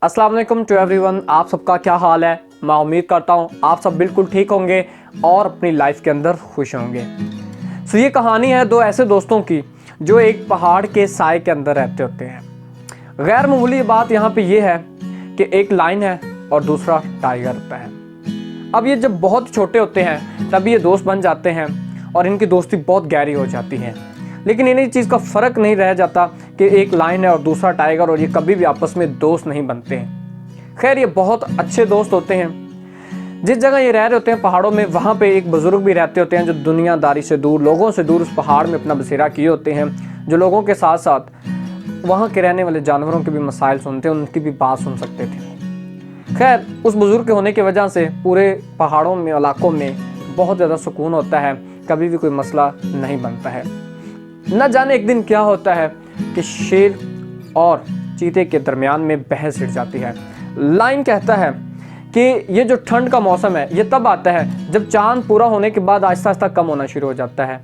अस्सलाम वालेकुम to everyone. आप सबका क्या हाल है? मैं उम्मीद करता हूँ आप सब बिल्कुल ठीक होंगे और अपनी लाइफ के अंदर खुश होंगे। सो ये कहानी है दो ऐसे दोस्तों की जो एक पहाड़ के साए के अंदर रहते होते हैं। गैर मामूली बात यहाँ पे ये है कि एक लायन है और दूसरा टाइगर होता है। अब ये जब बहुत छोटे होते हैं तब ये दोस्त बन जाते हैं और इनकी दोस्ती बहुत गहरी हो जाती है, लेकिन इन्हें चीज़ का फ़र्क नहीं रह जाता कि एक लायन है और दूसरा टाइगर, और ये कभी भी आपस में दोस्त नहीं बनते हैं। खैर ये बहुत अच्छे दोस्त होते हैं। जिस जगह ये रह रहे होते हैं पहाड़ों में, वहाँ पे एक बुज़ुर्ग भी रहते होते हैं जो दुनियादारी से दूर, लोगों से दूर उस पहाड़ में अपना बसेरा किए होते हैं, जो लोगों के साथ साथ वहाँ के रहने वाले जानवरों के भी मसाइल सुनते हैं, उनकी भी बात सुन सकते थे। खैर उस बुज़ुर्ग के होने की वजह से पूरे पहाड़ों में, इलाकों में बहुत ज़्यादा सुकून होता है, कभी भी कोई मसला नहीं बनता है। न जाने एक दिन क्या होता है कि शेर और चीते के दरमियान में बहस छिड़ जाती है। लायन कहता है कि ये जो ठंड का मौसम है ये तब आता है जब चांद पूरा होने के बाद आहिस्ता आहिस्ता कम होना शुरू हो जाता है।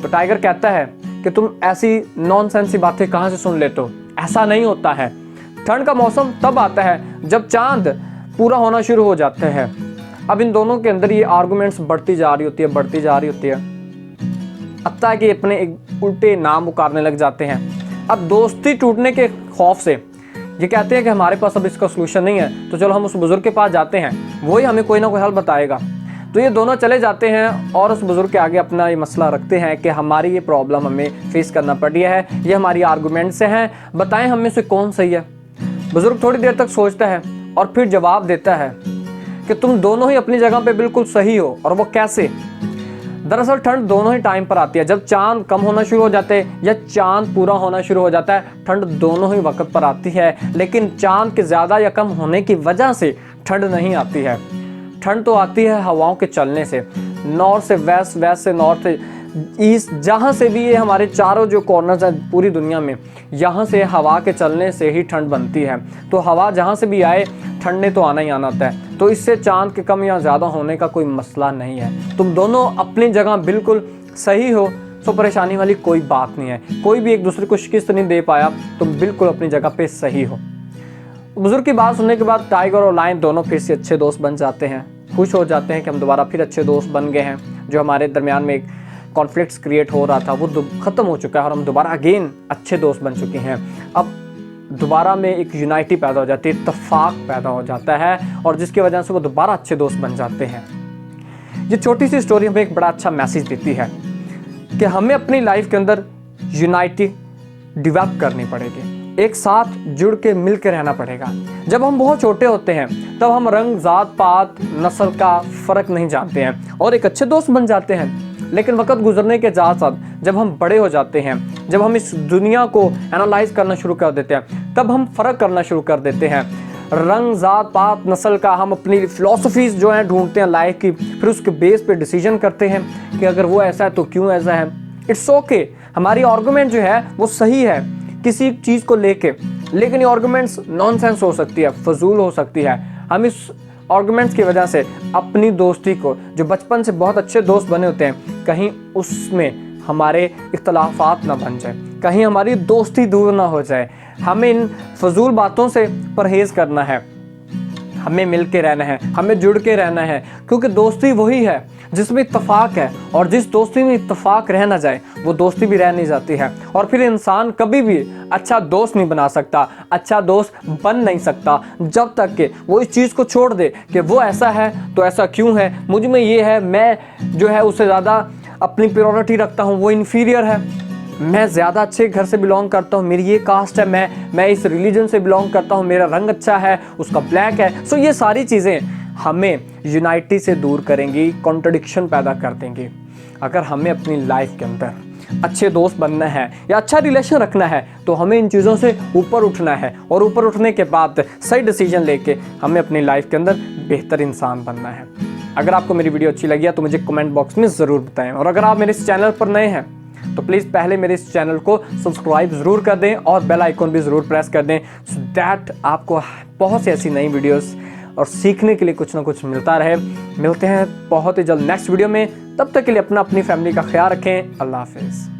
तो टाइगर कहता है कि तुम ऐसी नॉनसेंस सी बातें कहाँ से सुन लेते हो, ऐसा नहीं होता है। ठंड का मौसम तब आता है जब चांद पूरा होना शुरू हो जाता है। अब इन दोनों के अंदर ये आर्गूमेंट्स बढ़ती जा रही होती है। लगता है कि अपने एक उल्टे नाम उकारने लग जाते हैं। अब दोस्ती टूटने के खौफ से ये कहते हैं कि हमारे पास अब इसका सलूशन नहीं है, तो चलो हम उस बुजुर्ग के पास जाते हैं, वही हमें कोई ना कोई हल बताएगा। तो ये दोनों चले जाते हैं और उस बुजुर्ग के आगे अपना ये मसला रखते हैं कि हमारी ये प्रॉब्लम हमें फेस करना पड़ रही है, ये हमारी आर्गूमेंट से हैं, बताएं हम में से कौन सही है। बुजुर्ग थोड़ी देर तक सोचता है और फिर जवाब देता है कि तुम दोनों ही अपनी जगह पे बिल्कुल सही हो। और वो कैसे? दरअसल ठंड दोनों ही टाइम पर आती है, जब चांद कम होना शुरू हो जाते हैं या चांद पूरा होना शुरू हो जाता है। ठंड दोनों ही वक्त पर आती है, लेकिन चांद के ज़्यादा या कम होने की वजह से ठंड नहीं आती है। ठंड तो आती है हवाओं के चलने से, नॉर्थ से वेस्ट, वेस्ट से नॉर्थ से ईस्ट, जहाँ से भी ये हमारे चारों जो कॉर्नर्स हैं पूरी दुनिया में, यहाँ से हवा के चलने से ही ठंड बनती है। तो हवा जहाँ से भी आए ठंड ने तो आना ही आना होता है। तो इससे चांद के कम या ज़्यादा होने का कोई मसला नहीं है। तुम दोनों अपनी जगह बिल्कुल सही हो, तो परेशानी वाली कोई बात नहीं है। कोई भी एक दूसरे को शिकस्त नहीं दे पाया, तुम बिल्कुल अपनी जगह पे सही हो। बुजुर्ग की बात सुनने के बाद टाइगर और लायन दोनों फिर से अच्छे दोस्त बन जाते हैं। खुश हो जाते हैं कि हम दोबारा फिर अच्छे दोस्त बन गए हैं। जो हमारे दरमियान में एक कॉन्फ्लिक्ट्स क्रिएट हो रहा था वो ख़त्म हो चुका है और हम दोबारा अगेन अच्छे दोस्त बन चुके हैं। अब दोबारा में एक यूनाइटी पैदा हो जाती है, इत्तेफाक पैदा हो जाता है, और जिसकी वजह से वो दोबारा अच्छे दोस्त बन जाते हैं। ये छोटी सी स्टोरी हमें एक बड़ा अच्छा मैसेज देती है कि हमें अपनी लाइफ के अंदर यूनाइटी डेवलप करनी पड़ेगी, एक साथ जुड़ के मिल के रहना पड़ेगा। जब हम बहुत छोटे होते हैं तब हम रंग, जात पात, नस्ल का फ़र्क नहीं जानते हैं और एक अच्छे दोस्त बन जाते हैं। लेकिन वक्त गुजरने के साथ साथ जब हम बड़े हो जाते हैं, जब हम इस दुनिया को एनालाइज करना शुरू कर देते हैं, तब हम फ़र्क करना शुरू कर देते हैं। रंग, जात पात, नस्ल का हम अपनी फ़िलॉसफीज़ जो हैं ढूंढते हैं लाइफ की, फिर उसके बेस पे डिसीजन करते हैं कि अगर वो ऐसा है तो क्यों ऐसा है। इट्स ओके, हमारी आर्गूमेंट जो है वो सही है किसी चीज़ को लेके, लेकिन ये आर्गूमेंट्स नॉनसेंस हो सकती है, फजूल हो सकती है। हम इस आर्गूमेंट्स की वजह से अपनी दोस्ती को, जो बचपन से बहुत अच्छे दोस्त बने होते हैं, कहीं उसमें हमारे इख्तलाफात ना बन जाए, कहीं हमारी दोस्ती दूर ना हो जाए। हमें इन फजूल बातों से परहेज़ करना है, हमें मिल के रहना है, हमें जुड़ के रहना है, क्योंकि दोस्ती वही है जिसमें इत्तेफाक है, और जिस दोस्ती में इत्तेफाक रह ना जाए वो दोस्ती भी रह नहीं जाती है। और फिर इंसान कभी भी अच्छा दोस्त नहीं बना सकता, अच्छा दोस्त बन नहीं सकता जब तक कि वो इस चीज़ को छोड़ दे कि वो ऐसा है तो ऐसा क्यों है, मुझ में ये है, मैं जो है उससे ज़्यादा अपनी प्रायोरिटी रखता हूँ, वो इन्फीरियर है, मैं ज़्यादा अच्छे घर से बिलोंग करता हूँ, मेरी ये कास्ट है, मैं इस रिलीजन से बिलोंग करता हूँ, मेरा रंग अच्छा है, उसका ब्लैक है। सो ये सारी चीज़ें हमें यूनाइटी से दूर करेंगी, कॉन्ट्रडिक्शन पैदा कर देंगी। अगर हमें अपनी लाइफ के अंदर अच्छे दोस्त बनना है या अच्छा रिलेशन रखना है तो हमें इन चीज़ों से ऊपर उठना है, और ऊपर उठने के बाद सही डिसीजन लेके हमें अपनी लाइफ के अंदर बेहतर इंसान बनना है। अगर आपको मेरी वीडियो अच्छी लगी है तो मुझे कमेंट बॉक्स में ज़रूर बताएं, और अगर आप मेरे इस चैनल पर नए हैं तो प्लीज़ पहले मेरे इस चैनल को सब्सक्राइब ज़रूर कर दें और बेल आइकन भी ज़रूर प्रेस कर दें, सो दैट आपको बहुत सी ऐसी नई वीडियोस और सीखने के लिए कुछ ना कुछ मिलता रहे। मिलते हैं बहुत ही जल्द नेक्स्ट वीडियो में, तब तक के लिए अपनी फैमिली का ख्याल रखें। अल्लाह हाफिज़।